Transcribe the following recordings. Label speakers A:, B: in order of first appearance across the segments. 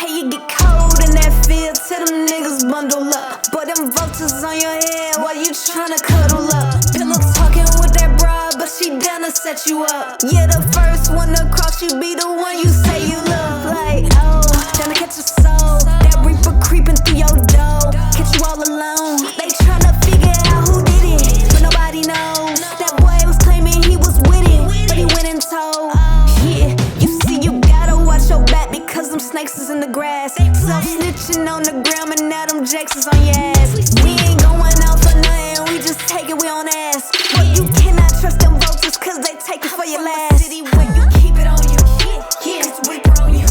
A: Hey, you get cold in that field, tell them niggas bundle up. But them vultures on your head while you tryna cuddle up. Pillow talking with that broad, but she down to set you up. Yeah, the first one to cross you be the one you say you love. Like, oh, down to catch a soul. That reaper creeping through your door. Catch you all alone. They tryna figure out who did it, but nobody knows. That boy was claiming he was with it, but he went and told. Yeah, you see, you gotta watch your back because them snakes is in the grass. So snitching on the ground, and now them jakes is on your ass. We ain't going out for nothing, we just take it, we on ass. But you cannot trust them vultures cause they take it for your last. City where you keep it on you, yeah, it's reaper on you.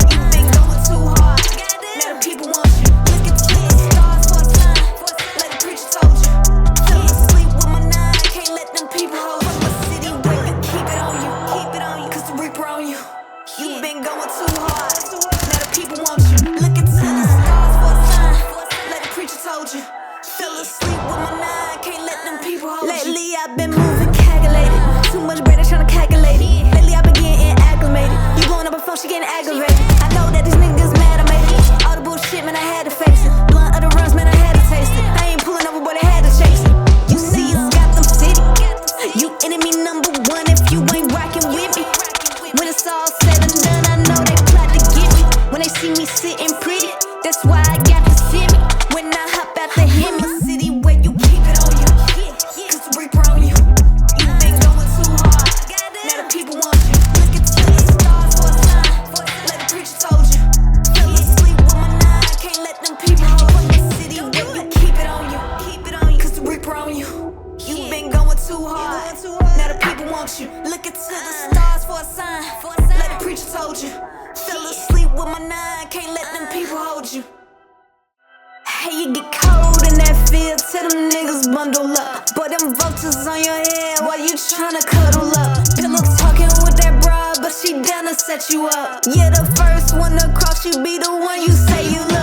A: You been going too hard, now the people want you. Look at the stars for a sign, like the preacher told you. Fell asleep with my nine, can't let them people hold you. The city where you keep it on you, cause the reaper on you. You been going too hard, now the people want you. Look into the stars for a sign, like the preacher told you. Fell asleep with my nine, can't let them people hold you. Lately I've been moving calculated, too much bread, tryna calculate it. Lately I've been getting acclimated. You blowing up a phone, she getting aggravated. I know that these niggas mad, I made it. All the bullshit, man, I had to face it. Blunt of the runs, man, I had to taste it. I ain't pulling over, but I had to chase it. You see, it's got them city. You enemy number one if you ain't rocking with me. When it's all said and done, I know they plot to get me. When they see me sitting pretty, that's why I got to see me. When I hop out the Hemi city where you keep it on you, cause the reaper on you. You been going too hard, now the people want you. Look into the stars for a sign, like the preacher told you. Fell asleep with my nine, can't let them people hold you. The city where you keep it on you, cause the reaper on you. You been going too hard, now the people want you. Look into the stars for a sign, like the preacher told you. Fell asleep with my nine, can't let them people hold you. Hey, you get cold in that field, tell them niggas bundle up. But them vultures on your head while you tryna cuddle up. Pillow talking with that broad, but she down to set you up. Yeah, the first one to cross you be the one you say you love.